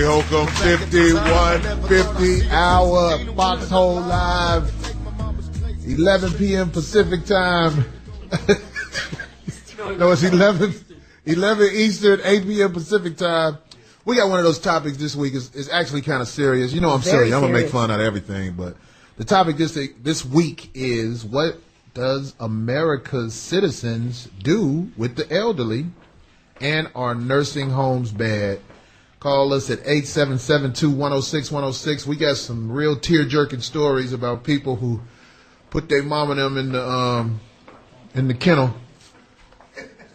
Holcomb, 5150 hour, Foxhole Live, 11 p.m. Pacific time. No, it's 11 Eastern, 8 p.m. Pacific time. We got one of those topics this week. It's actually kind of serious. You know I'm serious. I'm going to make fun out of everything. But the topic this week is, what does America's citizens do with the elderly, and are nursing homes bad? Call us at 877-210-6106. We got some real tear-jerking stories about people who put their mom and them in the kennel.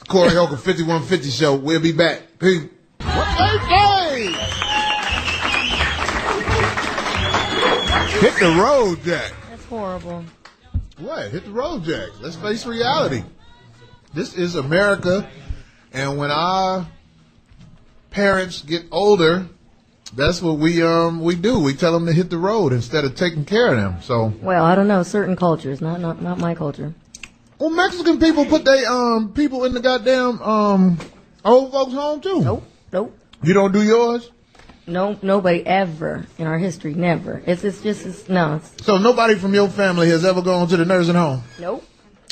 Corey Holcomb, 5150 show. We'll be back. Peace. Hey! Hit the road, Jack. That's horrible. What? Hit the road, Jack. Let's face reality. This is America, and when our parents get older, that's what we do. We tell them to hit the road instead of taking care of them. So, well, I don't know, certain cultures, not my culture. Well, Mexican people put their people in the goddamn old folks home too. Nope. You don't do yours? No, nobody ever in our history, never. It's no. So nobody from your family has ever gone to the nursing home? Nope.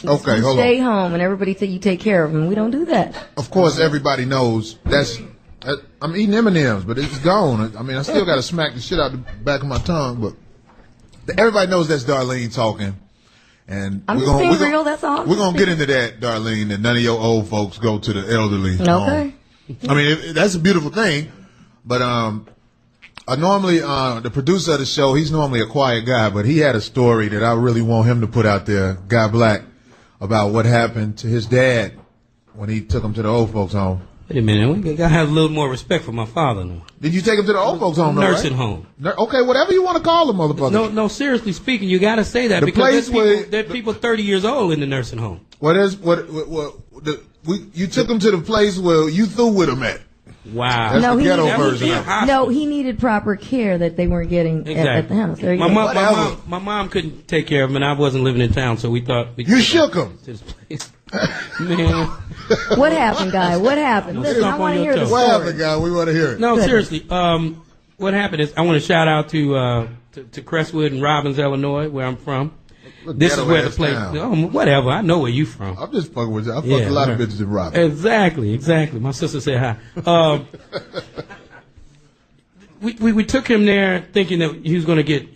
Okay, hold on. Stay home, and everybody think you take care of them. We don't do that. Of course, everybody knows I'm eating M&Ms, but it's gone. I mean, I still got to smack the shit out the back of my tongue, but everybody knows that's Darlene talking. And I'm just being real, that's all. We're going to get into that, Darlene, that none of your old folks go to the elderly home. I mean, that's a beautiful thing, but normally the producer of the show, he's normally a quiet guy, but he had a story that I really want him to put out there, Guy Black, about what happened to his dad when he took him to the old folks home. Wait a minute, we gotta have a little more respect for my father now. Did you take him to the old folks home? Nursing home. Okay, whatever you want to call them, motherfucker. No, seriously speaking, you gotta say that, because there are people 30 years old in the nursing home. You took him to the place where you threw with him at. Wow. That's the ghetto version. No, he needed proper care that they weren't getting at the house. There you go. My mom couldn't take care of him, and I wasn't living in town, so we thought you shook him. To this place. Man. What happened, Guy? What happened? Listen, I want to hear the story. What happened, Guy? We want to hear it. No, seriously. What happened is, I want to shout out to Crestwood and Robbins, Illinois, where I'm from. This is where the place. Whatever. I know where you from. I'm just fucking with you. I fucked a lot of bitches in Robbins. Exactly. My sister said hi. We took him there thinking that he was going to get,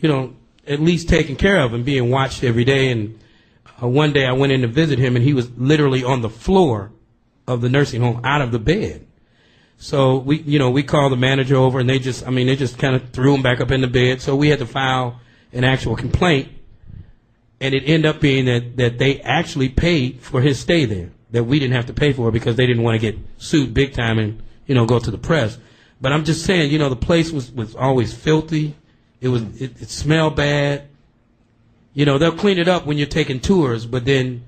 at least taken care of and being watched every day. And one day I went in to visit him, and he was literally on the floor of the nursing home, out of the bed. So we called the manager over, and they just kind of threw him back up in the bed. So we had to file an actual complaint. And it ended up being that they actually paid for his stay there, that we didn't have to pay for it, because they didn't want to get sued big time and, go to the press. But I'm just saying, the place was always filthy. It smelled bad. They'll clean it up when you're taking tours, but then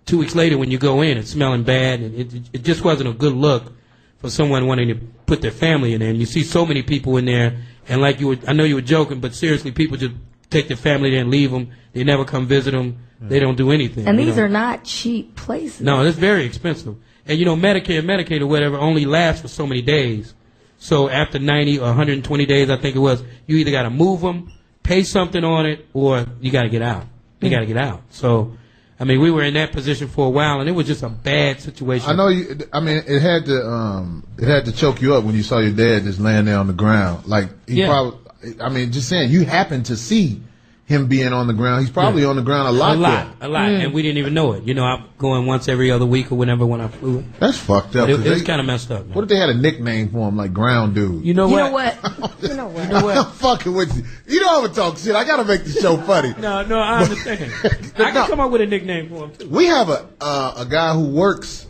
2 weeks later when you go in, it's smelling bad. And it just wasn't a good look for someone wanting to put their family in there. And you see so many people in there, and I know you were joking, but seriously, people just take their family there and leave them. They never come visit them. They don't do anything. And these are not cheap places. No, it's very expensive. And, Medicare and Medicaid or whatever only lasts for so many days. So after 90 or 120 days, I think it was, you either got to move them, pay something on it, or you got to get out. You got to get out. So, we were in that position for a while, and it was just a bad situation. I know it had to choke you up when you saw your dad just laying there on the ground. Like, just saying, you happened to see him being on the ground. He's probably on the ground a lot. And we didn't even know it. I'm going once every other week or whenever when I flew. That's fucked up. It's kind of messed up. Man. What if they had a nickname for him, like Ground Dude? You know what? I'm fucking with you. You know I'm gonna talk shit. I gotta make the show funny. No, I understand. I can come up with a nickname for him too. We have a guy who works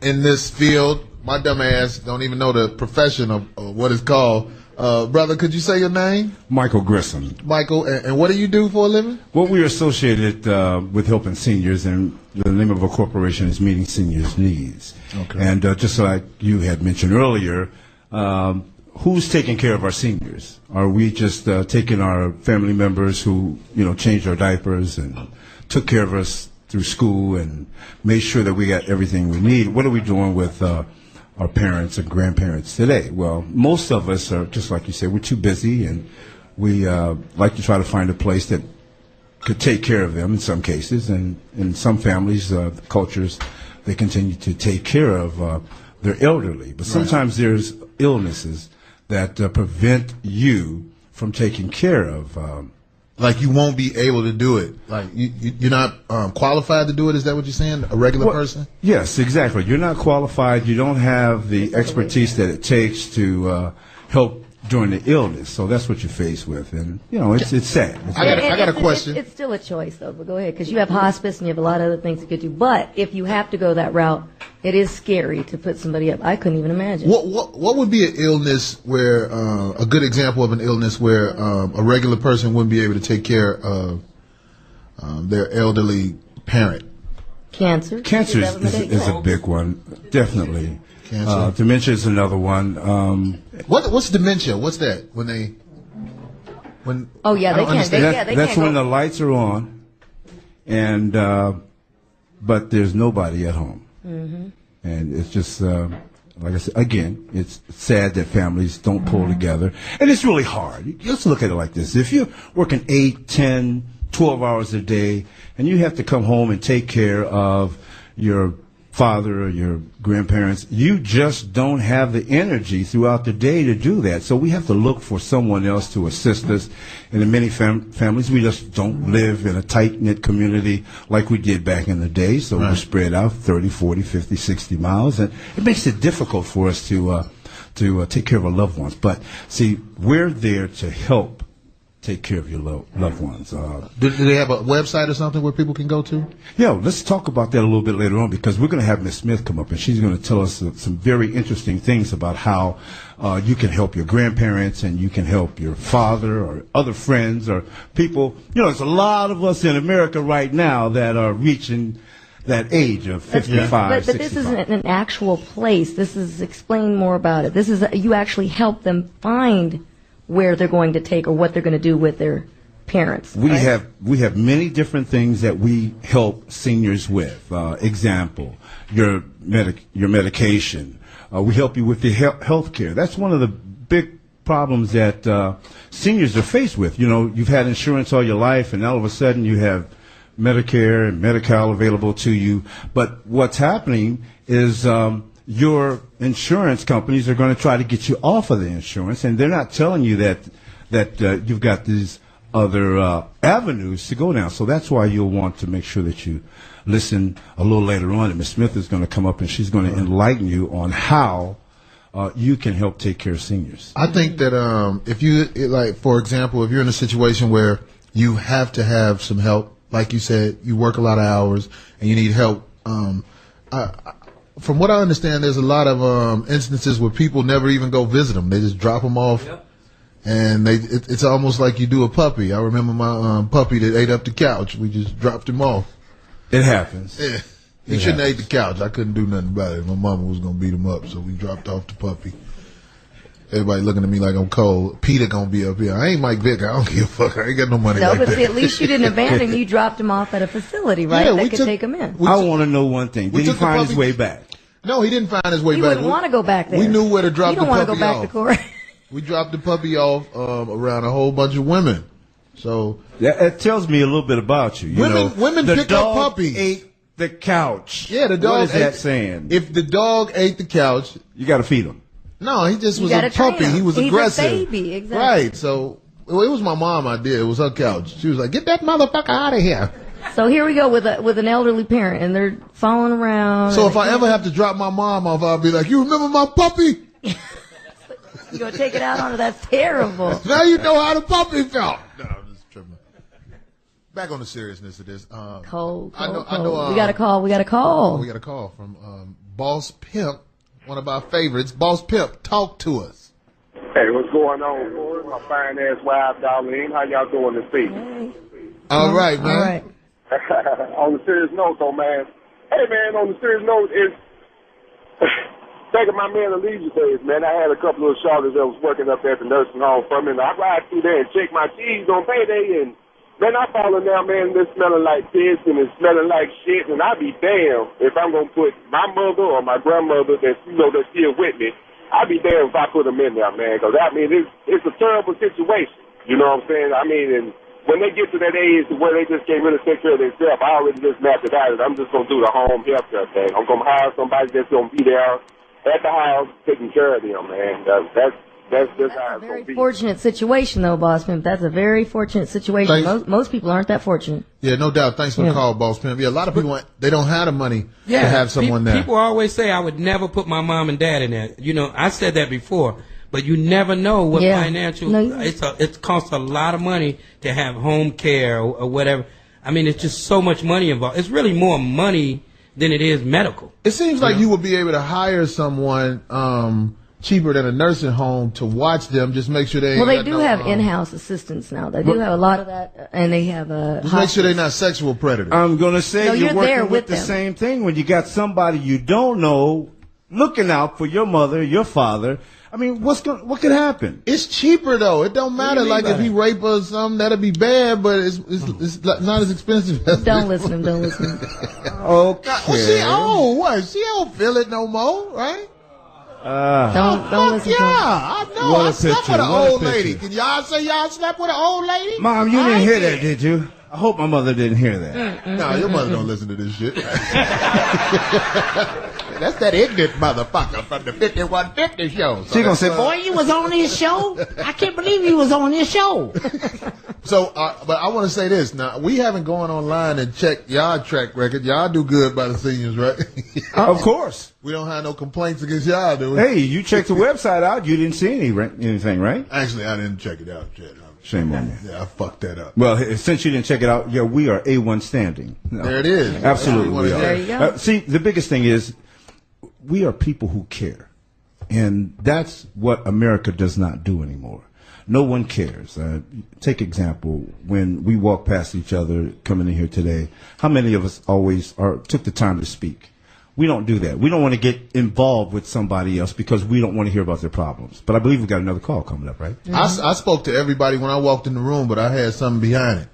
in this field. My dumb ass don't even know the profession of what it's called. Brother, could you say your name? Michael Grissom. Michael, and what do you do for a living? Well, we are associated with helping seniors, and the name of our corporation is Meeting Seniors' Needs. Okay. And just like you had mentioned earlier, who's taking care of our seniors? Are we just taking our family members who, changed our diapers and took care of us through school and made sure that we got everything we need? What are we doing with our parents and grandparents today? Well, most of us are, just like you said, we're too busy, and we like to try to find a place that could take care of them in some cases, and in some families, cultures, they continue to take care of their elderly. But sometimes there's illnesses that prevent you from taking care of. Like you won't be able to do it. Like you're not qualified to do it. Is that what you're saying? A regular person? Yes, exactly. You're not qualified. You don't have the expertise that it takes to help during the illness. So that's what you're faced with, and it's sad. I got a question. It's still a choice, though. But go ahead, because you have hospice and you have a lot of other things you could do. But if you have to go that route, it is scary to put somebody up. I couldn't even imagine. What would be an illness where a good example of an illness where a regular person wouldn't be able to take care of their elderly parent? Cancer. Cancer is a big one, definitely. Cancer. Dementia is another one. What's dementia? What's that? Oh yeah, they can't. That's when the lights are on, and but there's nobody at home, and it's just like I said again. It's sad that families don't pull together, and it's really hard. Let's look at it like this: if you're working 8, 10, 12 hours a day, and you have to come home and take care of your father or your grandparents, you just don't have the energy throughout the day to do that. So we have to look for someone else to assist us. And in many families, we just don't live in a tight-knit community like we did back in the day. So we're spread out 30, 40, 50, 60 miles. And it makes it difficult for us to take care of our loved ones. But see, we're there to help take care of your loved ones. Do they have a website or something where people can go to? Yeah, let's talk about that a little bit later on, because we're going to have Miss Smith come up, and she's going to tell us some very interesting things about how you can help your grandparents, and you can help your father or other friends or people. There's a lot of us in America right now that are reaching that age of 55, but 65. This isn't an actual place. This is, explain more about it. This is, you actually help them find where they're going to take or what they're going to do with their parents. We have many different things that we help seniors with. Example, your medication. We help you with the health care. That's one of the big problems that seniors are faced with. You've had insurance all your life, and all of a sudden you have Medicare and Medi-Cal available to you. But what's happening is your insurance companies are going to try to get you off of the insurance, and they're not telling you that you've got these other avenues to go down. So that's why you'll want to make sure that you listen a little later on. And Ms. Smith is going to come up, and she's going to enlighten you on how you can help take care of seniors. I think that if you, like, for example, if you're in a situation where you have to have some help, like you said, you work a lot of hours and you need help, from what I understand, there's a lot of instances where people never even go visit them. They just drop them off, and it's almost like you do a puppy. I remember my puppy that ate up the couch. We just dropped him off. It happens. Yeah. He shouldn't have ate the couch. I couldn't do nothing about it. My mama was going to beat him up, so we dropped off the puppy. Everybody looking at me like I'm cold. Peter gonna be up here. I ain't Mike Vick. I don't give a fuck. I ain't got no money. No, like but that. See, at least you didn't abandon him. You dropped him off at a facility, right? Yeah, that could take him in. I want to know one thing. Did he find his way back? No, he didn't find his way He back. wouldn't want to go back there. We knew where to drop the puppy off. You don't want to go back to court. We dropped the puppy off around a whole bunch of women. So that tells me a little bit about you. Women pick up puppies. Ate the couch. Yeah, the dog. What is that saying? If the dog ate the couch, you got to feed him. No, he just was a puppy. He was aggressive. He's a baby, exactly. Right. So it was my mom idea. It was her couch. She was like, "Get that motherfucker out of here." So here we go with an elderly parent, and they're following around. So if I ever have to drop my mom off, I'll be like, "You remember my puppy?" You're gonna take it out on her? That's terrible. Now you know how the puppy felt. No, I'm just tripping. Back on the seriousness of this. Cold. I know. We got a call. We got a call. We got a call from Boss Pimp, one of our favorites. Boss Pimp, talk to us. Hey, what's going on? My fine ass wife, Darlene. How y'all doing this evening? All right, man. All right. On the serious note, though, man. Hey, man, on the serious note, it's back in my man of leisure days, man. I had a couple of shorties that was working up at the nursing home for me, and I ride through there and check my keys on payday, and Man, I fall in there, man, and it's smelling like piss and it's smelling like shit, and I be damned if I'm gonna put my mother or my grandmother that's that's still with me. I be damned if I put them in there, man, because I mean it's a terrible situation. You know what I'm saying? I mean, and when they get to that age where they just can't really take care of themselves, I already just mapped it out. I'm just gonna do the home health care thing. I'm gonna hire somebody that's gonna be there at the house taking care of them, man. That's just how it's Very gonna be. fortunate situation, though, Boss Pimp. That's a very fortunate situation. Most people aren't that fortunate. Yeah, no doubt. Thanks for the call, Boss Pimp. Yeah, a lot of people, they don't have the money to have someone there. People always say I would never put my mom and dad in there. You know, I said that before, but you never know what financial. It costs a lot of money to have home care or whatever. I mean, it's just so much money involved. It's really more money than it is medical. It seems like you would be able to hire someone cheaper than a nursing home to watch them. Just make sure they. Well, they do have in-house assistants now. They do have a lot of that, and they have a. Just make sure they're not sexual predators. I'm gonna say you're working with the same thing when you got somebody you don't know looking out for your mother, your father. I mean, what could happen? It's cheaper though. It don't matter. Like if he rape her or something, that'd be bad, but it's not as expensive. As don't listen to him. Don't listen. Okay. Well, she old. What? She don't feel it no more, right? Don't listen to him. I know. I slept with an old lady. Can y'all say y'all slept with an old lady? Mom, you didn't hear that, did you? I hope my mother didn't hear that. No, your mother don't listen to this shit. That's that ignorant motherfucker from the 5150 show. She gonna say, boy, you was on this show? I can't believe you was on this show. So, but I want to say this. Now, we haven't gone online and checked y'all track record. Y'all do good by the seniors, right? Of course. We don't have no complaints against y'all, do we? Hey, you checked the website out. You didn't see anything, right? Actually, I didn't check it out yet. Shame on you. Yeah, I fucked that up. Well, since you didn't check it out, we are A1 standing. No. There it is. Absolutely, we are. There you go. See, the biggest thing is we are people who care. And that's what America does not do anymore. No one cares. Take example, when we walk past each other coming in here today, how many of us took the time to speak? We don't do that. We don't want to get involved with somebody else because we don't want to hear about their problems. But I believe we've got another call coming up, right? Mm-hmm. I spoke to everybody when I walked in the room, but I had something behind it.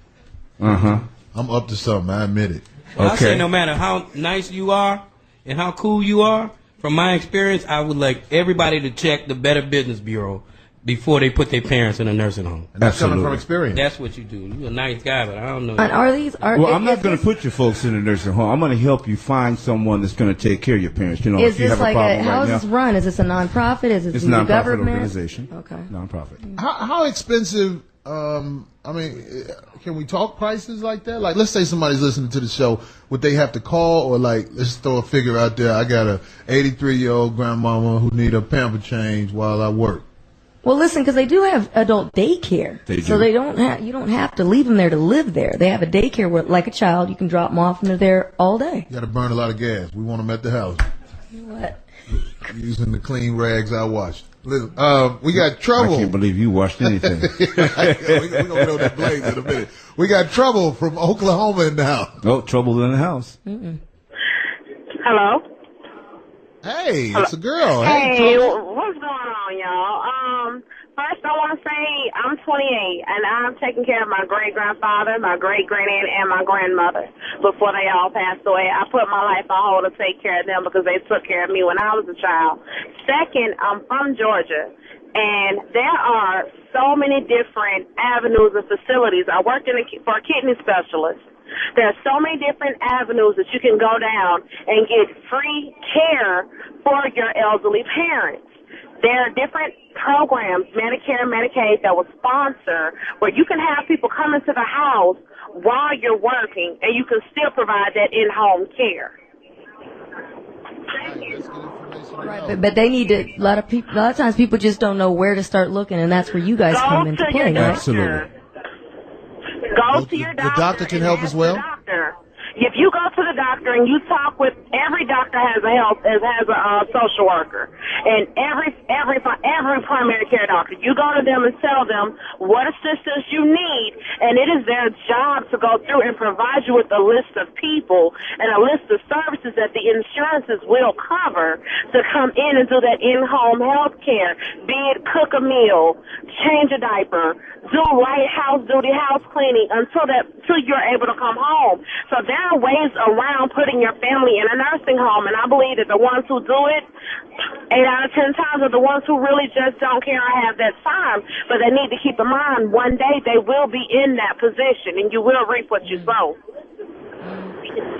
I'm up to something. I admit it. Well, I say no matter how nice you are and how cool you are, from my experience, I would like everybody to check the Better Business Bureau before they put their parents in a nursing home. And that's coming from experience. That's what you do. You're a nice guy, but I don't know. And I'm not going to put your folks in a nursing home. I'm going to help you find someone that's going to take care of your parents. You know, is if you this have a problem how is this run? Is this a nonprofit? Is it it's a nonprofit government organization? Okay. Nonprofit. How expensive? I mean, can we talk prices like that? Like, let's say somebody's listening to the show. Would they have to call, or like, let's throw a figure out there? I got a 83-year-old grandmama who need a pamper change while I work. Well, listen, because they do have adult daycare, so you don't have to leave them there to live there. They have a daycare where, like a child, you can drop them off and they're there all day. You got to burn a lot of gas. We want them at the house. What? Using the clean rags I washed. Listen, we got trouble. I can't believe you washed anything. We're going to get on that blaze in a minute. We got trouble from Oklahoma in the house. Oh, trouble in the house. Hello? Hey, it's a girl. Hey, what's going on, y'all? First I want to say I'm 28, and I'm taking care of my great-grandfather, my great-granddad, and my grandmother before they all passed away. I put my life on hold to take care of them because they took care of me when I was a child. Second, I'm from Georgia, and there are so many different avenues and facilities. I worked for a kidney specialist. There are so many different avenues that you can go down and get free care for your elderly parents. There are different programs, Medicare and Medicaid, that will sponsor where you can have people come into the house while you're working and you can still provide that in-home care. Right, but they need to. A lot of times people just don't know where to start looking, and that's where you guys come into play, right? Absolutely. Go to your doctor. The doctor can help as well? If you go to the doctor and you talk with, every doctor has a social worker, and every primary care doctor, you go to them and tell them what assistance you need, and it is their job to go through and provide you with a list of people and a list of services that the insurances will cover to come in and do that in-home health care, be it cook a meal, change a diaper, do light house duty, house cleaning until you're able to come home. So there are ways around putting your family in a nursing home, and I believe that the ones who do it 8 out of 10 times are the ones who really just don't care or have that time. But they need to keep in mind one day they will be in that position, and you will reap what you sow.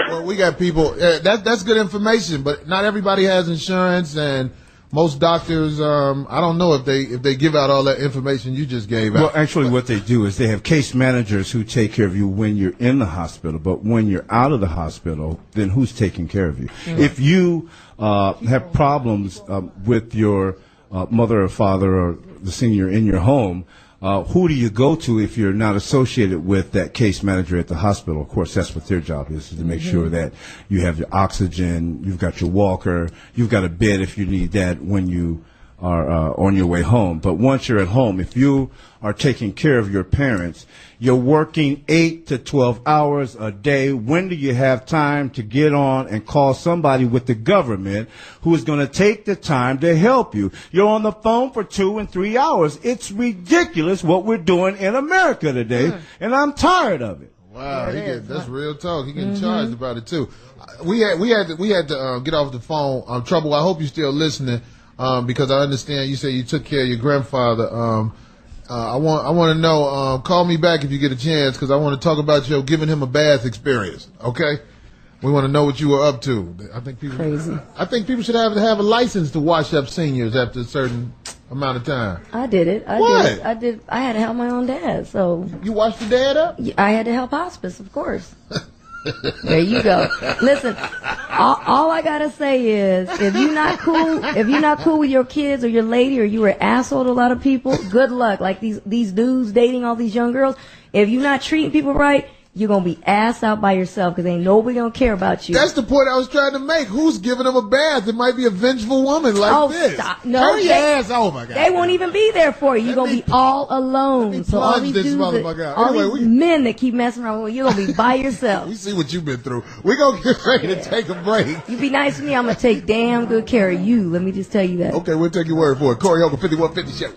Well, we got people. That's good information, but not everybody has insurance, and most doctors, I don't know if they give out all that information you just gave out. Well, actually, what they do is they have case managers who take care of you when you're in the hospital. But when you're out of the hospital, then who's taking care of you? Mm-hmm. If you have problems with your mother or father or the senior in your home, who do you go to if you're not associated with that case manager at the hospital? Of course, that's what their job is to make sure that you have your oxygen, you've got your walker, you've got a bed if you need that when you are on your way home. But once you're at home, if you are taking care of your parents, you're working 8 to 12 hours a day. When do you have time to get on and call somebody with the government who is going to take the time to help you? You're on the phone for 2 and 3 hours. It's ridiculous what we're doing in America today, and I'm tired of it. Wow, that's real talk. He getting charged about it too. We had to get off the phone. Trouble, I hope you're still listening, because I understand you say you took care of your grandfather. I want to know. Call me back if you get a chance, because I want to talk about your giving him a bath experience. Okay, we want to know what you were up to. I think people crazy. I think people should have a license to wash up seniors after a certain amount of time. I did it. I did. I had to help my own dad. So you washed your dad up? I had to help hospice, of course. There you go. Listen, all I gotta say is, if you're not cool with your kids or your lady, or you were an asshole to a lot of people, good luck. Like these dudes dating all these young girls. If you're not treating people right, you're going to be ass out by yourself, because ain't nobody going to care about you. That's the point I was trying to make. Who's giving them a bath? It might be a vengeful woman like this. Stop. No, Turn your ass. Oh, my God. They won't even be there for you. You're going to be all alone. So all these dudes, these men that keep messing around with you, you're going to be by yourself. We see what you've been through. We're going to get ready to take a break. You be nice to me, I'm going to take damn good care of you. Let me just tell you that. Okay, we'll take your word for it. Corey Holcomb, 5150 Show.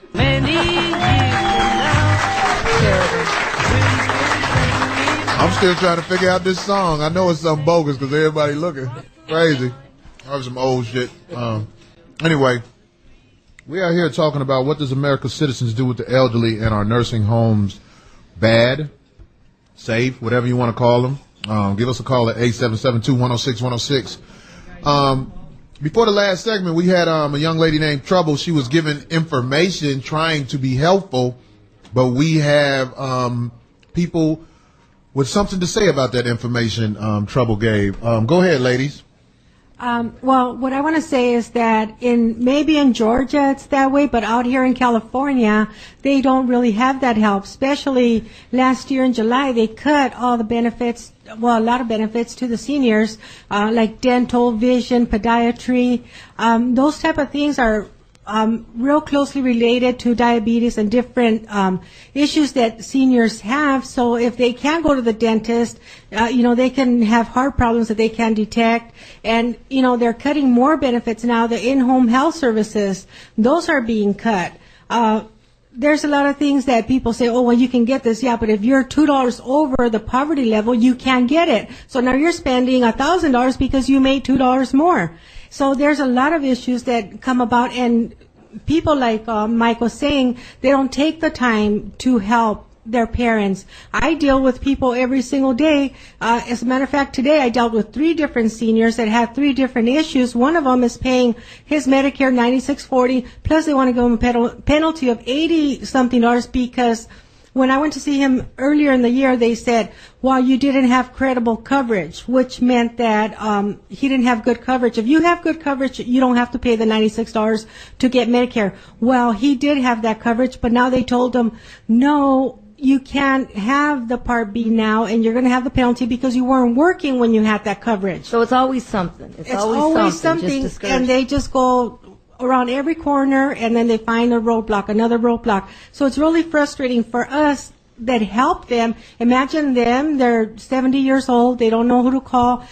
I'm still trying to figure out this song. I know it's something bogus because everybody looking crazy. That was some old shit. Anyway, we are here talking about what does America's citizens do with the elderly in our nursing homes. Bad, safe, whatever you want to call them. Give us a call at 877-210-6106. Before the last segment, we had a young lady named Trouble. She was giving information, trying to be helpful, but we have people with something to say about that information Trouble gave. Go ahead, ladies. Well, what I want to say is that maybe in Georgia it's that way, but out here in California, they don't really have that help. Especially last year in July, they cut all the benefits, a lot of benefits to the seniors, like dental, vision, podiatry. Those type of things are real closely related to diabetes and different issues that seniors have. So if they can't go to the dentist, they can have heart problems that they can detect. And, they're cutting more benefits now. The in-home health services, those are being cut. There's a lot of things that people say, oh, well, you can get this. Yeah, but if you're $2 over the poverty level, you can't get it. So now you're spending $1,000 because you made $2 more. So there's a lot of issues that come about, and people like Mike was saying, they don't take the time to help their parents. I deal with people every single day. As a matter of fact, today I dealt with 3 different seniors that have 3 different issues. One of them is paying his Medicare $96.40, plus they want to give him a penalty of $80-something because when I went to see him earlier in the year, they said, well, you didn't have credible coverage, which meant that he didn't have good coverage. If you have good coverage, you don't have to pay the $96 to get Medicare. Well, he did have that coverage, but now they told him, no, you can't have the Part B now, and you're going to have the penalty because you weren't working when you had that coverage. So it's always something. It's always something, and they just go around every corner, and then they find a roadblock, another roadblock. So it's really frustrating for us that help them. Imagine them, they're 70 years old, they don't know who to call.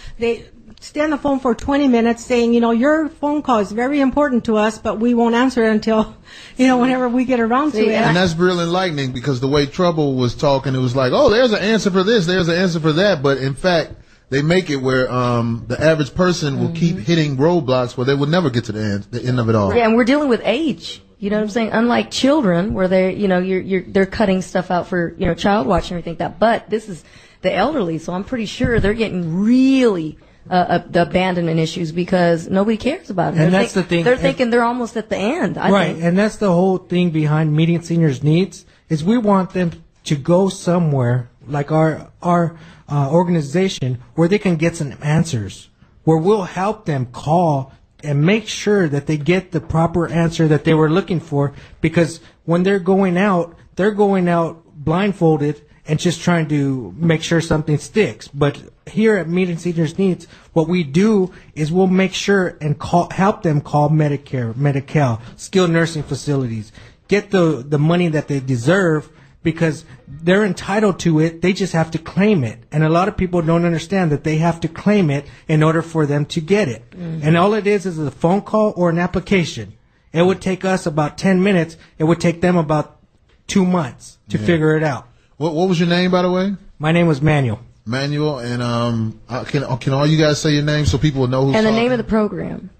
stay on the phone for 20 minutes saying, your phone call is very important to us, but we won't answer it until, whenever we get around to it. And that's real enlightening, because the way Trouble was talking, it was like, oh, there's an answer for this, there's an answer for that. But in fact, they make it where the average person will keep hitting roadblocks where they will never get to the end of it all. Yeah, and we're dealing with age. You know what I'm saying? Unlike children, where they're cutting stuff out for child watch and everything like that. But this is the elderly, so I'm pretty sure they're getting really the abandonment issues because nobody cares about it. And that's the thing. They're thinking they're almost at the end. I think. And that's the whole thing behind meeting seniors' needs is we want them to go somewhere like our organization where they can get some answers, where we'll help them call and make sure that they get the proper answer that they were looking for, because when they're going out blindfolded and just trying to make sure something sticks. But here at Meeting Seniors Needs, what we do is we'll make sure and help them call Medicare, Medi-Cal, skilled nursing facilities, get the money that they deserve, because they're entitled to it. They just have to claim it. And a lot of people don't understand that they have to claim it in order for them to get it. Mm-hmm. And all it is a phone call or an application. It would take us about 10 minutes. It would take them about 2 months to figure it out. What was your name, by the way? My name was Manuel. Manuel, and can all you guys say your name so people will know who's and the talking? name of the program?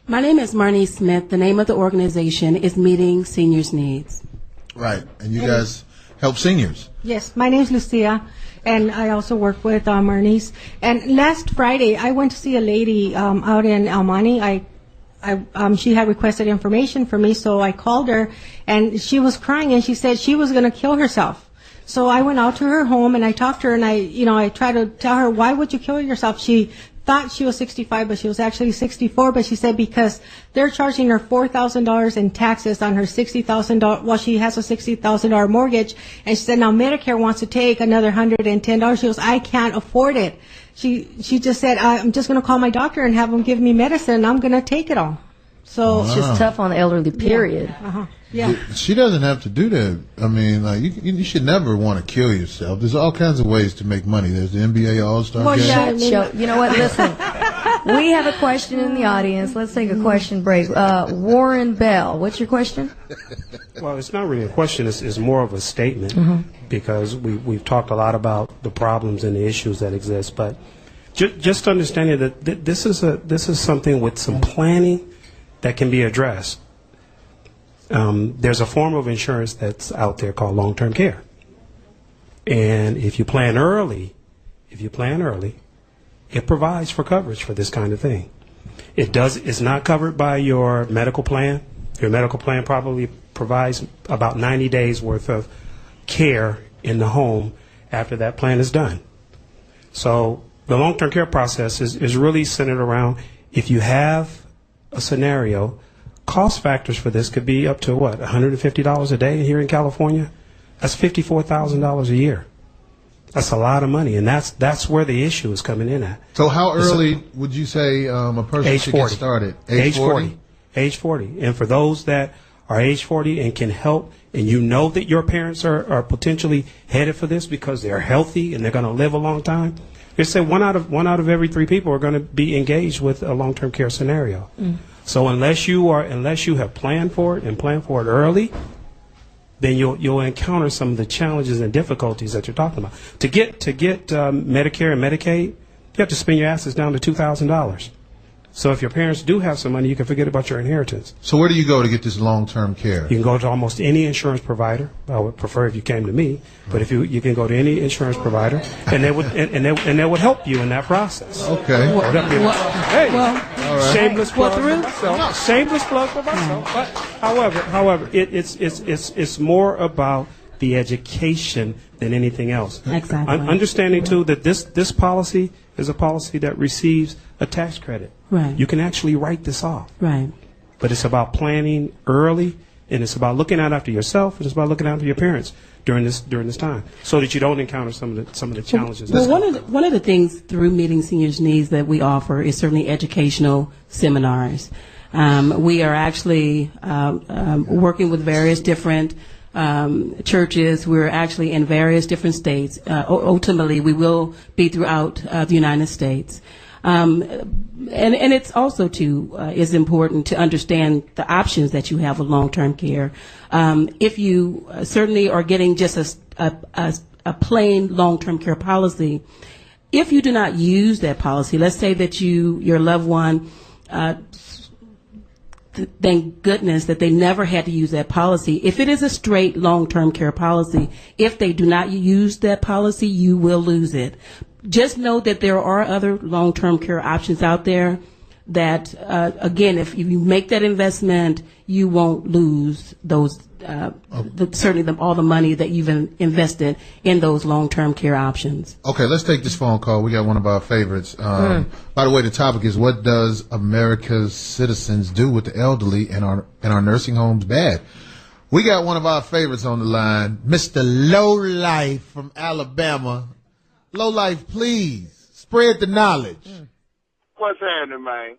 My name is Marnie Smith. The name of the organization is Meeting Seniors Needs. Right, and you guys help seniors. Yes, my name's Lucia, and I also work with Marnice. And last Friday, I went to see a lady out in El Monte. She had requested information from me, so I called her, and she was crying, and she said she was going to kill herself. So I went out to her home, and I talked to her, and I tried to tell her, why would you kill yourself? She thought she was 65, but she was actually 64. But she said because they're charging her $4,000 in taxes on her $60,000. Well, she has a $60,000 mortgage, and she said now Medicare wants to take another $110. She goes, I can't afford it. She just said, I'm just going to call my doctor and have him give me medicine, and I'm going to take it all. So it's just tough on the elderly. Period. Yeah. Uh-huh. Yeah. She doesn't have to do that. I mean, like you should never want to kill yourself. There's all kinds of ways to make money. There's the NBA All-Star game. Yeah, you know what? Listen, we have a question in the audience. Let's take a question break. Warren Bell, what's your question? Well, it's not really a question. It's more of a statement because we've talked a lot about the problems and the issues that exist. But just understanding that this is something with some planning that can be addressed. There's a form of insurance that's out there called long-term care. And if you plan early, it provides for coverage for this kind of thing. It's not covered by your medical plan. Your medical plan probably provides about 90 days worth of care in the home after that plan is done. So the long-term care process is really centered around if you have a scenario. Cost factors for this could be up to what, $150 a day here in California? That's $54,000 a year. That's a lot of money, and that's where the issue is coming in at. So how early would you say a person should get started? Age 40? Age 40. And for those that are age 40 and can help, and you know that your parents are potentially headed for this because they're healthy and they're going to live a long time, they say one out of every 3 people are going to be engaged with a long-term care scenario. So unless you have planned for it and planned for it early, then you'll encounter some of the challenges and difficulties that you're talking about. To get Medicare and Medicaid, you have to spend your asses down to $2,000. So if your parents do have some money, you can forget about your inheritance. So where do you go to get this long-term care? You can go to almost any insurance provider. I would prefer if you came to me, but if you can go to any insurance provider, and they would help you in that process. Okay. Shameless plug for myself. Shameless plug for myself. But however, it's more about the education than anything else. Exactly. Understanding too that this policy is a policy that receives a tax credit. Right. You can actually write this off. Right. But it's about planning early, and it's about looking out after yourself, and it's about looking out for your parents during this time, so that you don't encounter some of the challenges. Well, one of the things through Meeting Seniors Needs that we offer is certainly educational seminars. We are actually working with various different churches. We're actually in various different states. Ultimately, we will be throughout the United States. And it's also is important to understand the options that you have with long-term care. If you certainly are getting just a plain long-term care policy, if you do not use that policy, let's say that your loved one, thank goodness that they never had to use that policy. If it is a straight long-term care policy, if they do not use that policy, you will lose it. Just know that there are other long-term care options out there that, again, if you make that investment, you won't lose those, certainly all the money that you've invested in those long-term care options. Okay, let's take this phone call. We got one of our favorites. By the way, the topic is, what does America's citizens do with the elderly in our nursing homes bad? We got one of our favorites on the line, Mr. Lowlife from Alabama. Lowlife, please spread the knowledge. What's happening, man?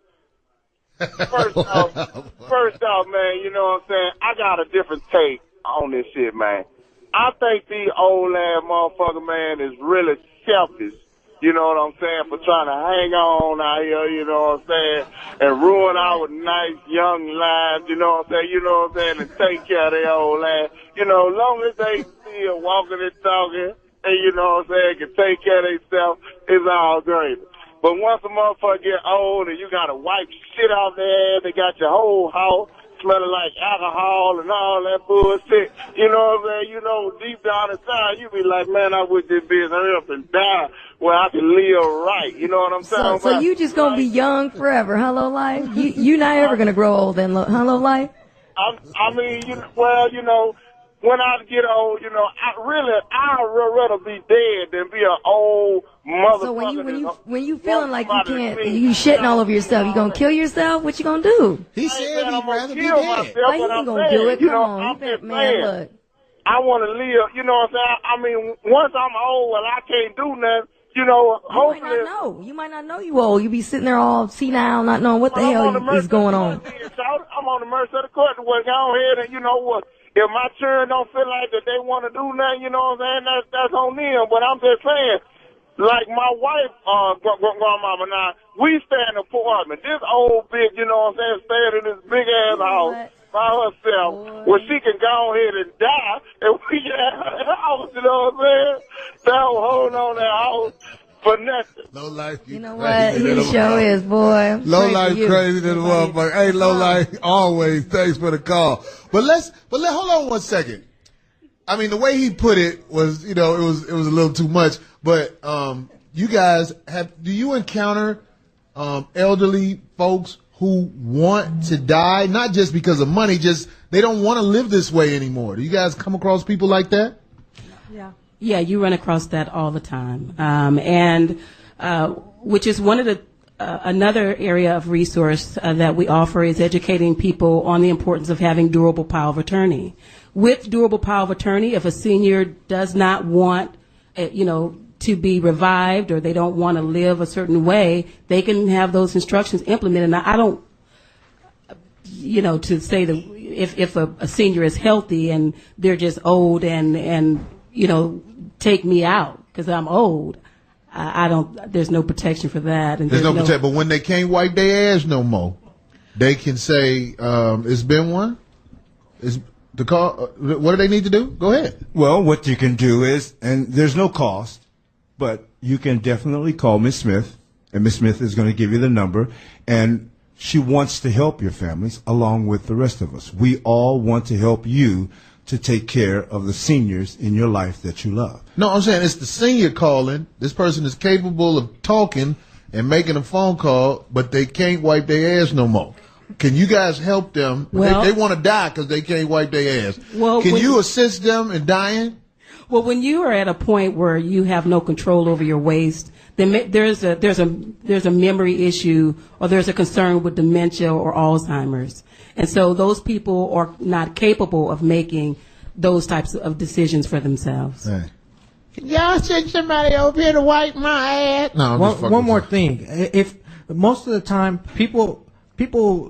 First off, man, you know what I'm saying? I got a different take on this shit, man. I think the old ass motherfucker, man, is really selfish. You know what I'm saying? For trying to hang on out here, you know what I'm saying? And ruin our nice young lives, you know what I'm saying? You know what I'm saying? And take care of their old ass. You know, as long as they still walking and talking, and you know what I'm saying, can take care of themselves, it's all great. But once a motherfucker get old and you gotta wipe shit off their ass, they got your whole house smelling like alcohol and all that bullshit, you know what I'm saying? You know, deep down inside, you be like, man, I wish this bitch hurry up and die where I can live right. You know what I'm saying? So you just gonna be young forever, hello life? You not ever gonna grow old then, hello life? I mean, you know, when I get old, you know, I'd rather be dead than be an old motherfucker. So when you feeling like you can't, you shitting all over yourself, you gonna kill yourself? What you gonna do? He said he'd rather be dead. Why you ain't gonna do it? Come on, man, look. I want to live, you know what I'm saying? I mean, once I'm old, well, I can't do nothing. You know, hopefully. You might not know you old. You be sitting there all senile, not knowing what the hell is going on. I'm on the mercy of the court. Well, go ahead and, you know what? If my children don't feel like that they want to do nothing, you know what I'm saying, that's on them. But I'm just saying, like my wife, grandmama and I, we stay in an apartment. This old bitch, you know what I'm saying, staying in this big ass house by herself, where she can go ahead and die, and we can have her house, you know what I'm saying? Don't hold on that house for nothing. Low life, you know what? His show is, boy. Low life crazy than the motherfucker. Hey, low life, always. Thanks for the call. But hold on one second. I mean, the way he put it was, you know, it was a little too much. But you guys do you encounter elderly folks who want to die, not just because of money, just they don't want to live this way anymore? Do you guys come across people like that? Yeah, you run across that all the time, and which is one of the another area of resource that we offer is educating people on the importance of having durable power of attorney. With durable power of attorney, if a senior does not want, to be revived or they don't want to live a certain way, they can have those instructions implemented. Now, I don't, to say that if a senior is healthy and they're just old and take me out because I'm old, I don't. There's no protection for that. And there's no protection. But when they can't wipe their ass no more, they can say, "It's been one." Is the call? What do they need to do? Go ahead. Well, what you can do is, and there's no cost, but you can definitely call Miss Smith, and Miss Smith is going to give you the number, and she wants to help your families along with the rest of us. We all want to help you to take care of the seniors in your life that you love. No, I'm saying it's the senior calling. This person is capable of talking and making a phone call, but they can't wipe their ass no more. Can you guys help them? Well, they want to die because they can't wipe their ass. Well, can you assist them in dying? Well, when you are at a point where you have no control over your waste, then there's a memory issue, or there's a concern with dementia or Alzheimer's. And so those people are not capable of making those types of decisions for themselves. Hey. Can y'all send somebody over here to wipe my ass? No, one more thing. If most of the time people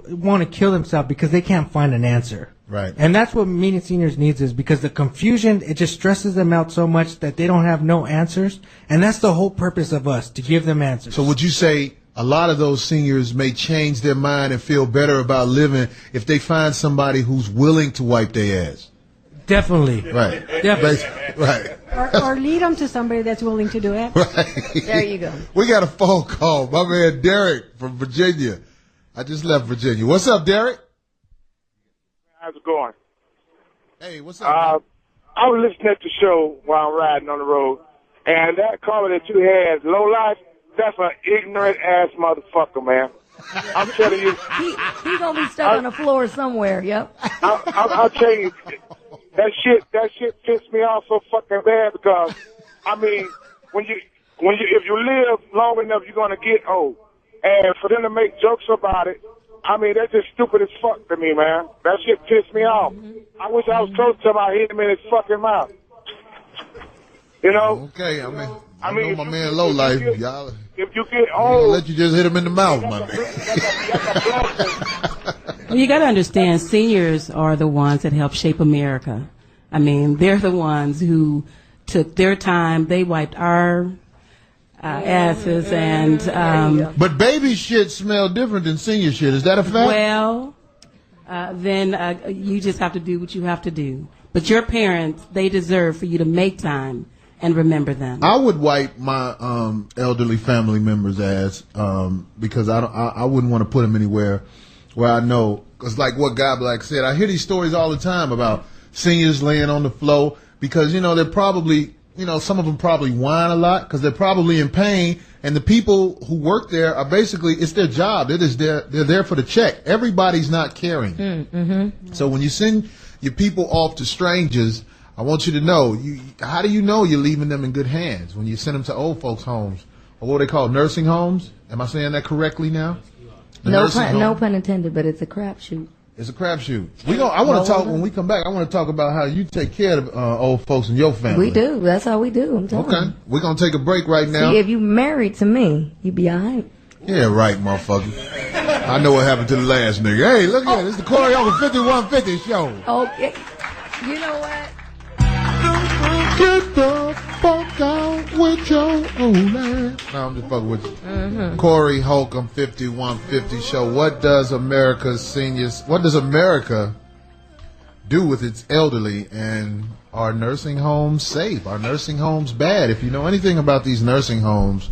want to kill themselves because they can't find an answer. Right. And that's what Meeting Seniors needs, is because the confusion, it just stresses them out so much that they don't have no answers. And that's the whole purpose of us, to give them answers. So would you say a lot of those seniors may change their mind and feel better about living if they find somebody who's willing to wipe their ass. Definitely. Right. Definitely. Right. Or lead them to somebody that's willing to do it. Right. There you go. We got a phone call. My man Derek from Virginia. I just left Virginia. What's up, Derek? How's it going? Hey, what's up? I was listening to the show while I'm riding on the road, and that caller that you had, Low Life, that's an ignorant ass motherfucker, man. I'm telling you. He's gonna be stuck on the floor somewhere. Yep. I'll tell you, that shit pissed me off so fucking bad because, I mean, if you live long enough, you're gonna get old, and for them to make jokes about it, I mean, that's just stupid as fuck to me, man. That shit pissed me off. I wish I was close to him. I hit him in his fucking mouth. You know? Okay, I mean, my man Low Life, y'all. If you get old, let you just hit him in the mouth, my man. Well, you got to understand, seniors are the ones that help shape America. I mean, they're the ones who took their time. They wiped our asses and. But baby shit smell different than senior shit. Is that a fact? Well, then you just have to do what you have to do. But your parents, they deserve for you to make time and remember them. I would wipe my elderly family members' ass because I wouldn't want to put them anywhere where I know. Because like what Guy Black said, I hear these stories all the time about seniors laying on the floor because, they're probably, some of them probably whine a lot because they're probably in pain. And the people who work there are basically, it's their job. They're there for the check. Everybody's not caring. Mm-hmm. So when you send your people off to strangers, I want you to know, how do you know you're leaving them in good hands when you send them to old folks' homes, or what they call nursing homes? Am I saying that correctly now? No pun intended, but it's a crapshoot. It's a crapshoot. I want to talk when we come back. I want to talk about how you take care of old folks in your family. We do. That's how we do. I'm telling you. We're gonna take a break right now. See, if you married to me, you be all right. Yeah, right, motherfucker. I know what happened to the last nigga. Hey, look at it. It's the Corey over 5150 show. Okay. You know what? Get the fuck out with your old ass. No, I'm just fucking with you. Mm-hmm. Corey Holcomb, 5150 show. What does America do with its elderly, and are nursing homes safe? Are nursing homes bad? If you know anything about these nursing homes,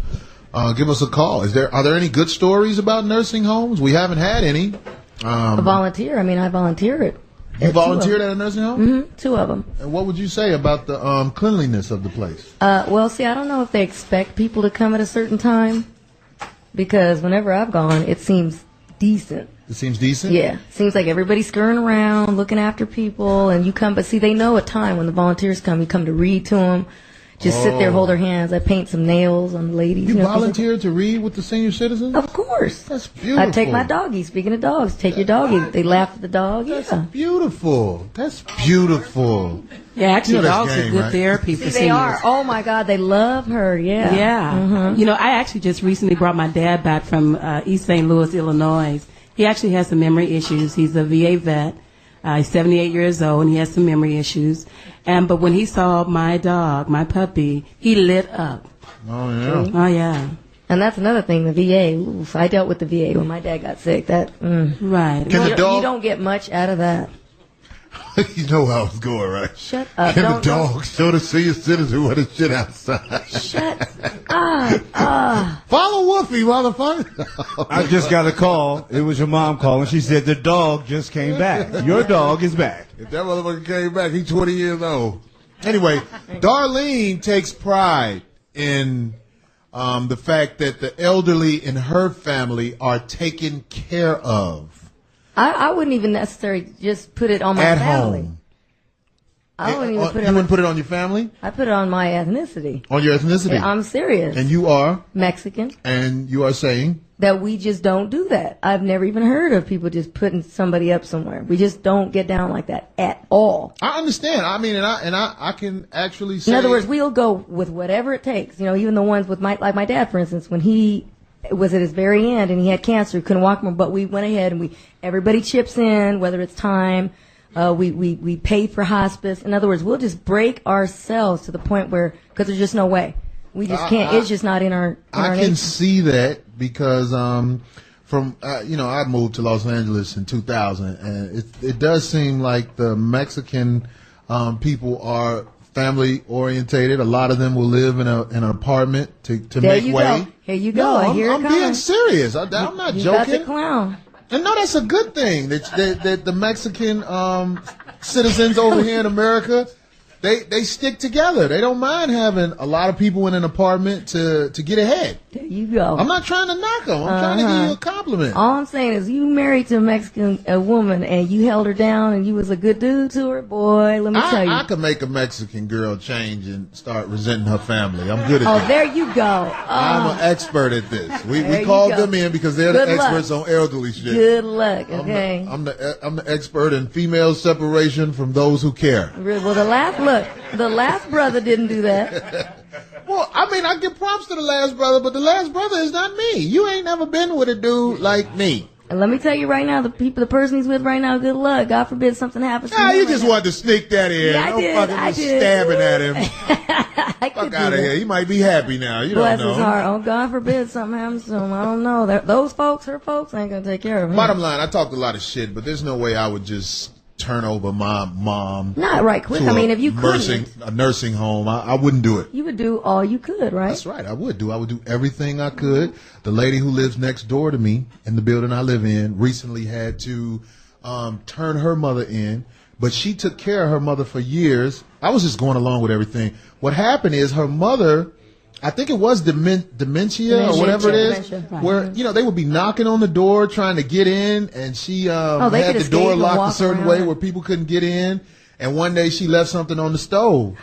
give us a call. Are there any good stories about nursing homes? We haven't had any. A volunteer. I mean, I volunteer it. You volunteered at a nursing home? Mm-hmm. 2 of them. And what would you say about the cleanliness of the place? Well, see, I don't know if they expect people to come at a certain time, because whenever I've gone, it seems decent. It seems decent? Yeah. Seems like everybody's scurrying around, looking after people, and you come, but see, they know a time when the volunteers come. You come to read to them. Just sit there, hold their hands. I paint some nails on the ladies. You volunteer to read with the senior citizens? Of course. That's beautiful. I take my doggie. Speaking of dogs, take your doggie. They laugh at the dog. That's beautiful. That's beautiful. Yeah, actually, dogs are good therapy for See, seniors. they are. Oh, my God. They love her. Yeah. Yeah. Mm-hmm. I actually just recently brought my dad back from East St. Louis, Illinois. He actually has some memory issues. He's a VA vet. He's 78 years old, and he has some memory issues. But when he saw my dog, my puppy, he lit up. Oh, yeah. Oh, yeah. And that's another thing, the VA. Oof, I dealt with the VA when my dad got sick. Right. You don't get much out of that. You know how it's going, right? Shut up. Can the dog show the senior citizen what the shit outside? Shut up. Follow Wolfie, motherfucker. I just got a call. It was your mom calling. She said the dog just came back. Your dog is back. If that motherfucker came back, he's 20 years old. Anyway, Darlene takes pride in the fact that the elderly in her family are taken care of. I wouldn't even necessarily just put it on my family. Home. I wouldn't even put it You wouldn't put it on your family? I put it on my ethnicity. On your ethnicity? Yeah, I'm serious. And you are? Mexican. And you are saying? That we just don't do that. I've never even heard of people just putting somebody up somewhere. We just don't get down like that at all. I understand. I mean, and I can actually say. In other words, we'll go with whatever it takes. Even the ones with like my dad, for instance, when he was at his very end and he had cancer, he couldn't walk more, but we went ahead and everybody chips in, whether it's time, we pay for hospice. In other words, we'll just break ourselves to the point where, because there's just no way. We just can't. It's just not in our. I can see that because from I moved to Los Angeles in 2000, and it does seem like the Mexican people are family orientated. A lot of them will live in an apartment to make way. Here you go. No, I'm being serious. I'm not you joking. Got the clown. And no, that's a good thing that the Mexican citizens over here in America, they stick together. They don't mind having a lot of people in an apartment to get ahead. There you go. I'm not trying to knock them. I'm trying to give you a compliment. All I'm saying is you married to a woman and you held her down and you was a good dude to her, boy, let me tell you. I could make a Mexican girl change and start resenting her family. I'm good at that. Oh, there you go. I'm an expert at this. We called them in because they're the experts on elderly shit. Good luck, okay? I'm the expert in female separation from those who care. Well, the last brother didn't do that. Well, I mean, I give props to the last brother, but the last brother is not me. You ain't never been with a dude like me. And let me tell you right now, the person he's with right now, good luck. God forbid something happens to him. You just wanted to sneak that in. Yeah, I did. Stabbing at him. Fuck out of here. He might be happy now. You Bless don't know. His heart. Oh, God forbid something happens to him. I don't know. Those folks, her folks, ain't gonna take care of him. Bottom line, I talked a lot of shit, but there's no way I would just turn over my mom. Not right quick. I mean, if you could. A nursing home, I wouldn't do it. You would do all you could, right? That's right. I would do everything I could. The lady who lives next door to me in the building I live in recently had to turn her mother in, but she took care of her mother for years. I was just going along with everything. What happened is her mother, I think it was dementia or whatever it is, right. where, they would be knocking on the door trying to get in, and she had the door locked a certain way where people couldn't get in. And one day she left something on the stove.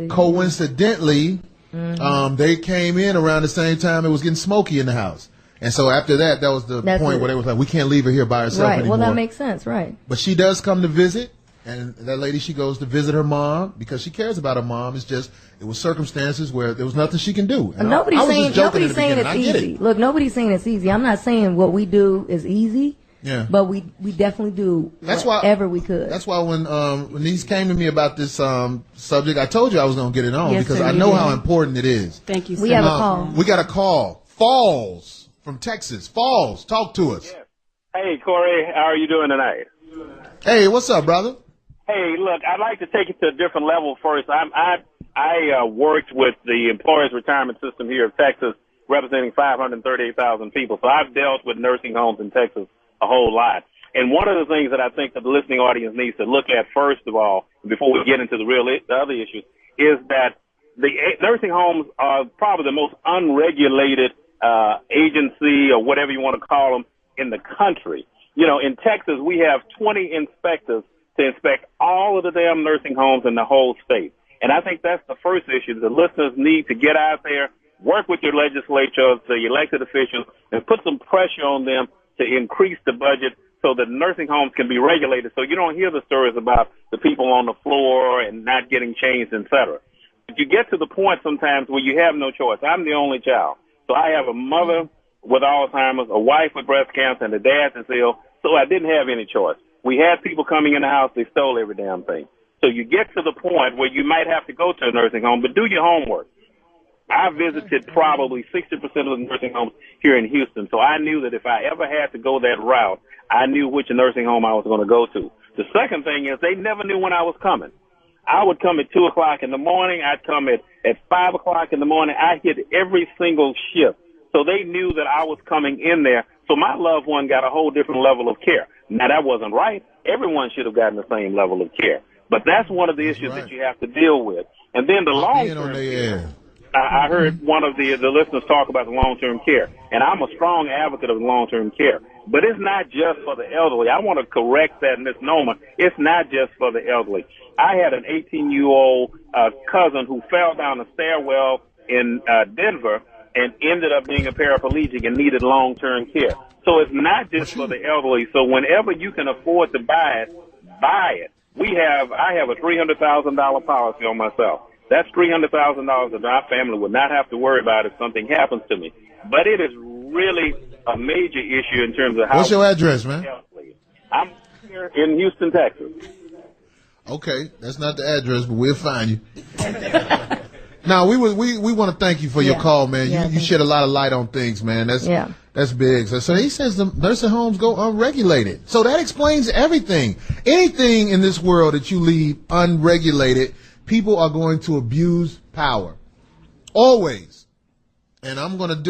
Coincidentally, they came in around the same time it was getting smoky in the house. And so after that was the point where they was like, we can't leave her here by herself anymore. Well, that makes sense, right. But she does come to visit. And that lady, she goes to visit her mom because she cares about her mom. It's just, it was circumstances where there was nothing she can do. And nobody's saying it's easy. Look, nobody's saying it's easy. I'm not saying what we do is easy. Yeah. But we definitely do whatever we could. That's why when these came to me about this subject, I told you I was going to get it on because I know how important it is. Thank you, sir. We have a call. We got a call. Falls from Texas. Falls, talk to us. Yes. Hey, Corey, how are you doing tonight? Hey, what's up, brother? Hey, look, I'd like to take it to a different level first. I worked with the Employers Retirement System here in Texas, representing 538,000 people. So I've dealt with nursing homes in Texas a whole lot. And one of the things that I think that the listening audience needs to look at first of all, before we get into the other issues, is that the nursing homes are probably the most unregulated agency or whatever you want to call them in the country. In Texas, we have 20 inspectors to inspect all of the damn nursing homes in the whole state. And I think that's the first issue. The listeners need to get out there, work with your legislatures, the elected officials, and put some pressure on them to increase the budget so that nursing homes can be regulated so you don't hear the stories about the people on the floor and not getting changed, et cetera. But you get to the point sometimes where you have no choice. I'm the only child. So I have a mother with Alzheimer's, a wife with breast cancer, and a dad that's ill. So I didn't have any choice. We had people coming in the house. They stole every damn thing. So you get to the point where you might have to go to a nursing home, but do your homework. I visited probably 60% of the nursing homes here in Houston, so I knew that if I ever had to go that route, I knew which nursing home I was going to go to. The second thing is they never knew when I was coming. I would come at 2 o'clock in the morning. I'd come at 5 o'clock in the morning. I hit every single shift. So they knew that I was coming in there. So my loved one got a whole different level of care. Now, that wasn't right. Everyone should have gotten the same level of care. But that's one of the issues that you have to deal with. And then the long-term care. I heard one of the listeners talk about the long-term care, and I'm a strong advocate of long-term care. But it's not just for the elderly. I want to correct that misnomer. It's not just for the elderly. I had an 18-year-old cousin who fell down a stairwell in Denver and ended up being a paraplegic and needed long-term care. So it's not just for the elderly. So whenever you can afford to buy it, buy it. I have a $300,000 policy on myself. That's $300,000 that my family would not have to worry about if something happens to me. But it is really a major issue in terms of how. What's your address, man? I'm here in Houston, Texas. Okay, that's not the address, but we'll find you. Now we want to thank you for your call, man. You shed a lot of light on things, man. That's big. So he says the nursing homes go unregulated. So that explains everything. Anything in this world that you leave unregulated, people are going to abuse power. Always. And I got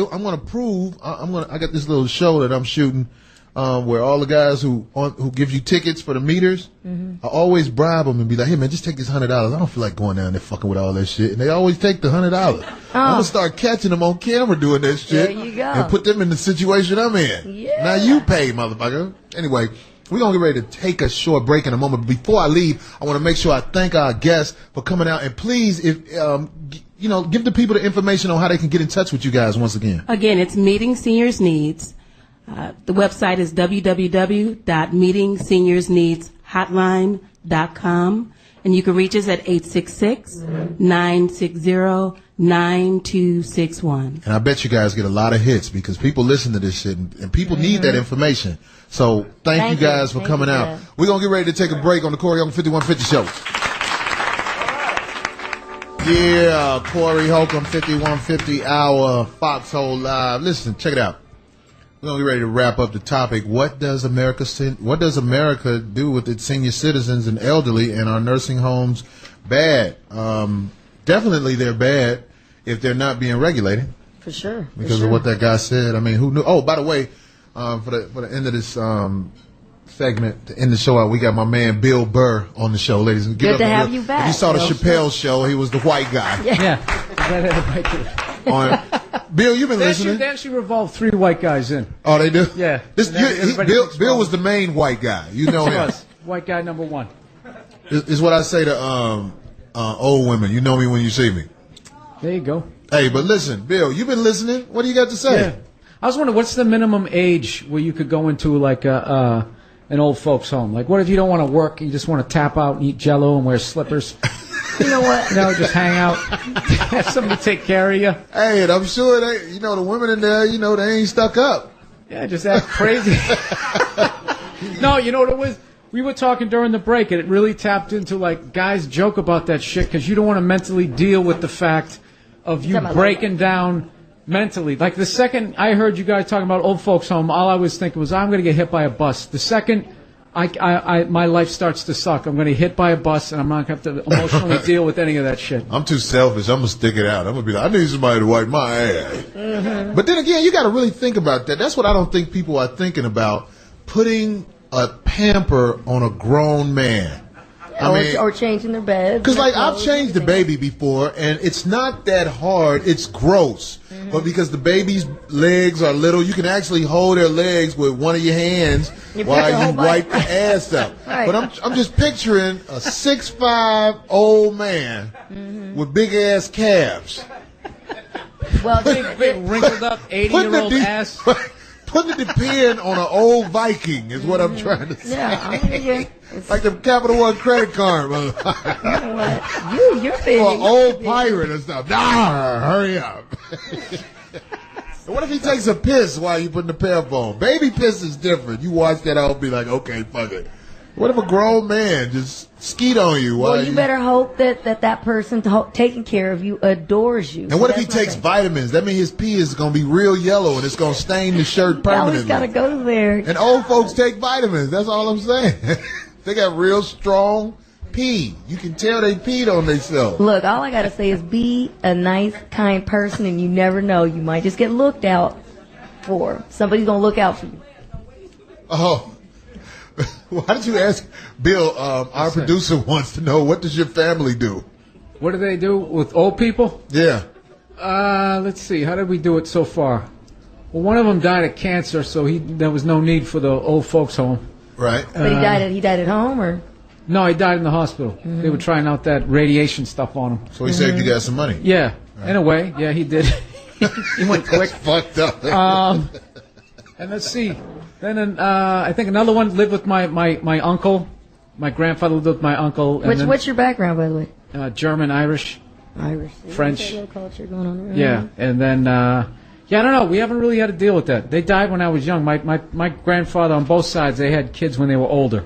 this little show that I'm shooting, where all the guys who give you tickets for the meters, I always bribe them and be like, hey man, just take this $100. I don't feel like going down there fucking with all that shit. And they always take the $100. I'm gonna start catching them on camera doing that shit. There you go. And put them in the situation I'm in. Yeah. Now you pay, motherfucker. Anyway, we're gonna get ready to take a short break in a moment. But before I leave, I want to make sure I thank our guests for coming out. And please, if give the people the information on how they can get in touch with you guys once again. Again, it's Meeting Seniors Needs. The website is www.meetingseniorsneedshotline.com, and you can reach us at 866-960-9261. And I bet you guys get a lot of hits because people listen to this shit, and people need that information. So thank you guys for coming out. We're going to get ready to take a break on the Corey Holcomb 5150 show. Yeah, Corey Holcomb 5150 hour Foxhole Live. Listen, check it out. We're going to get ready to wrap up the topic. What does America do with its senior citizens and elderly in our nursing homes? Bad. Definitely they're bad if they're not being regulated. For sure. Because of what that guy said. I mean, who knew? Oh, by the way, for the end of this segment, to end the show out, we got my man Bill Burr on the show, ladies and gentlemen. Good to have you back. If you saw the Chappelle show, he was the white guy. Yeah. Bill, you've been listening. They actually revolve 3 white guys in. Oh, they do? Yeah. Bill was the main white guy. You know him. White guy number 1. Is what I say to old women. You know me when you see me. There you go. Hey, but listen, Bill, you've been listening. What do you got to say? Yeah. I was wondering, what's the minimum age where you could go into like an old folks home? Like, what if you don't want to work, you just want to tap out and eat Jell-O and wear slippers? You know what? Just hang out. Have somebody take care of you. Hey, and I'm sure the women in there, they ain't stuck up. Yeah, just act crazy. No, you know what it was? We were talking during the break, and it really tapped into, like, guys joke about that shit because you don't want to mentally deal with the fact of you breaking down mentally. Like, the second I heard you guys talking about old folks home, all I was thinking was, I'm going to get hit by a bus. The second my life starts to suck, I'm going to get hit by a bus, and I'm not going to have to emotionally deal with any of that shit. I'm too selfish. I'm going to stick it out. I'm going to be like, I need somebody to wipe my ass. Mm-hmm. But then again, you got to really think about that. That's what I don't think people are thinking about, putting a pamper on a grown man. Or changing their bed. Because, like, I've changed the baby before, and it's not that hard. It's gross. Mm-hmm. But because the baby's legs are little, you can actually hold their legs with one of your hands while you wipe the ass up. Right. But I'm just picturing a 6'5" old man with big-ass calves. Well, big wrinkled up 80-year-old ass. Putting the depend on an old Viking is what I'm trying to say. Yeah, like the Capital One credit card. You know what? You're big. Or an old pirate and stuff. Hurry up. What if he takes a piss while you putting the pamper on? Baby piss is different. You watch that out and be like, okay, fuck it. What if a grown man just skeet on you? Well, you better hope that person taking care of you adores you. And what if he takes vitamins? That means his pee is going to be real yellow and it's going to stain the shirt permanently. Y'all got to go there. And old folks take vitamins. That's all I'm saying. They got real strong pee. You can tell they peed on themselves. Look, all I got to say is be a nice, kind person, and you never know. You might just get looked out for. Somebody's going to look out for you. Oh. Why did you ask Bill? Our producer wants to know, what does your family do? What do they do with old people? Yeah. Let's see. How did we do it so far? Well, one of them died of cancer, so there was no need for the old folks home. Right. But he died at home, or? No, he died in the hospital. Mm-hmm. They were trying out that radiation stuff on him. So he saved you guys some money. Yeah. Right. In a way, yeah, he did. He went quick. That's fucked up. And let's see. Then I think another one lived with my uncle. My grandfather lived with my uncle. What's your background, by the way? German, Irish, French. Culture going on around. Yeah, and then I don't know. We haven't really had to deal with that. They died when I was young. My grandfather on both sides, they had kids when they were older.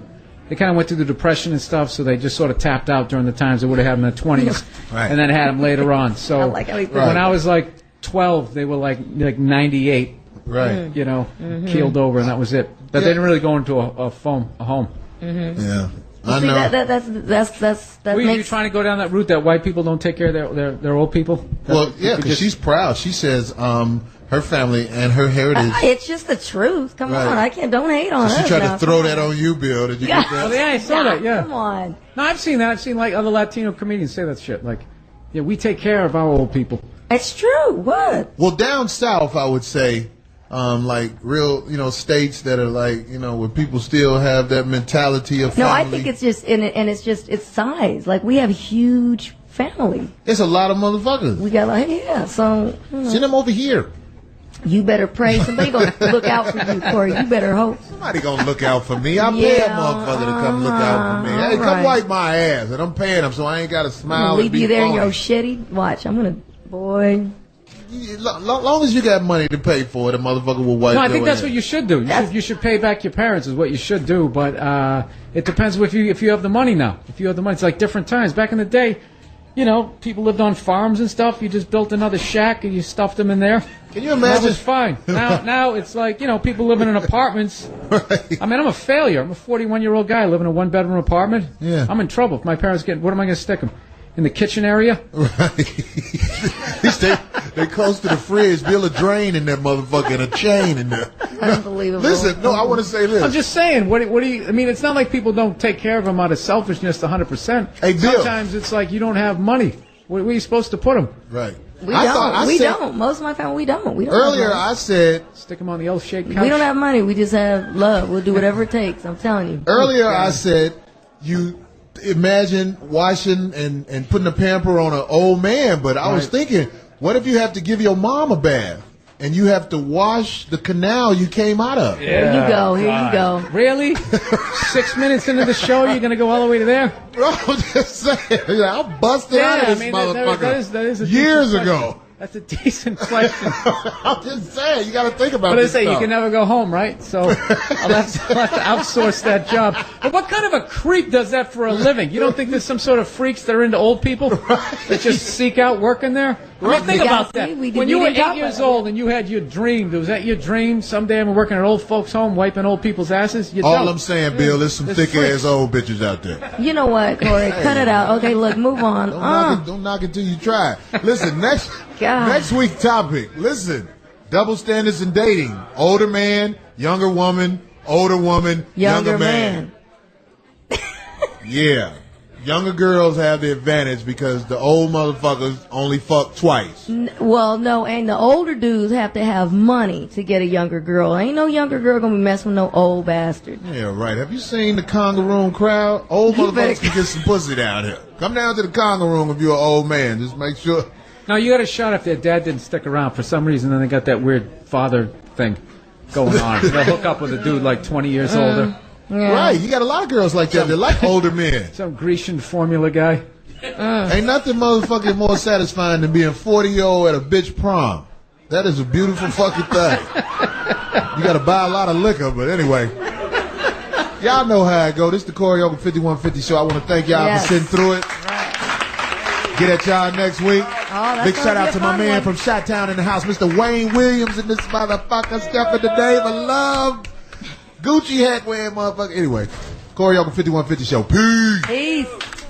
they kind of went through the depression and stuff, so they just sort of tapped out during the times they would have had them in their 20s, Right. and then had them later on. So I like how he put when it. I was like 12, they were like 98, Right. you know, keeled over, and that was it. But they didn't really go into a home. Yeah. I See, know. that Were you makes trying to go down that route that white people don't take care of their old people? Well, yeah, You could because just- she's proud. She says her family and her heritage. it's just the truth. Come Right. on, I can't. Don't hate on She us tried now. to throw that on you, Bill. Did you get Oh, that? yeah, I saw that, yeah. Come on. No, I've seen that. I've seen like other Latino comedians say that shit. Like, yeah, we take care of our old people. It's true. What? Well, down south, I would say, like real, states that are like, where people still have that mentality of No, family. I think it's just it's size. Like we have huge family. It's a lot of motherfuckers. We got so Send them over here. you better pray. Somebody gonna look out for you, Corey. You better hope. Somebody gonna look out for me. I pay a Yeah, motherfucker to come look out for me. Hey, come right. wipe my ass, and I'm paying them, so I ain't got to I'm smile. gonna leave and be you there in your phony. shitty. Watch, I'm gonna boy. Long as you got money to pay for it, a motherfucker will wipe. No, I your think that's ass. what you should do. You should pay back your parents is what you should do. But it depends if you have the money now. If you have the money, it's like different times. Back in the day, people lived on farms and stuff. You just built another shack and you stuffed them in there. Can you And that imagine? was fine. Now it's like people living in apartments. Right. I mean, I'm a failure. I'm a 41-year-old guy living in a one-bedroom apartment. Yeah. I'm in trouble. If my parents get, what am I going to stick them? In the kitchen area? They close to the fridge, build a drain in that motherfucker and a chain in there. Unbelievable. Listen, no, I want to say this. I'm just saying. What do you? I mean, it's not like people don't take care of them out of selfishness, 100%. Hey, Bill. Sometimes it's like you don't have money. Where are you supposed to put them? Right. We I don't. thought- I we said- don't. Most of my family, we don't. We don't. Earlier, have money. I said. Stick them on the L-shaped couch. We don't have money. We just have love. We'll do whatever it takes. I'm telling you. Earlier, I said you imagine washing and putting a pamper on an old man, but I was thinking, what if you have to give your mom a bath and you have to wash the canal you came out of? Here you go. Here you go. Really? 6 minutes into the show, you're going to go all the way to there? Bro, I'm just saying, I busted out of this motherfucker that is a years decent ago. question. That's a decent question. I'm just saying, you got to think about But I this say you stuff. can never go home, right? So I'll have to outsource that job. But what kind of a creep does that for a living? You don't think there's some sort of freaks that are into old people that just seek out work in there? I mean, think Yeah, about see, that. we When you were didn't talk 8 years about old and you had your dream, was that your dream? Someday I'm working at old folks' home, wiping old people's asses? You All don't. I'm saying, Bill, there's some There's thick freaks. ass old bitches out there. You know what, Corey? Cut it out. Okay, look, move on. Don't knock it till you try. Listen, next God. week's topic. Listen, double standards in dating. Older man, younger woman, older woman, younger man. Yeah. Younger girls have the advantage because the old motherfuckers only fuck twice. Well, no, and the older dudes have to have money to get a younger girl. Ain't no younger girl gonna be messing with no old bastard. Yeah, right. Have you seen the Conga Room crowd? Old You motherfuckers better- can get some pussy down here. Come down to the Conga Room if you're an old man. Just make sure. Now, you got a shot if their dad didn't stick around. For some reason, then they got that weird father thing going on. They'll hook up with a dude like 20 years older. Yeah. Right. You got a lot of girls like that. They like older men. Some Grecian formula guy. Ain't nothing motherfucking more satisfying than being 40-year-old at a bitch prom. That is a beautiful fucking thing. You got to buy a lot of liquor, but anyway. Y'all know how it go. This is the Corey Holcomb 5150 show. I want to thank y'all Yes. for sitting through it. Get at y'all next week. that's Big gonna shout be out a to my fun man one. from Chi-Town in the house, Mr. Wayne Williams, and this motherfucker stepping today for love. Gucci hat wearing motherfucker. Anyway, Corey Holcomb 5150 show. Peace. Peace.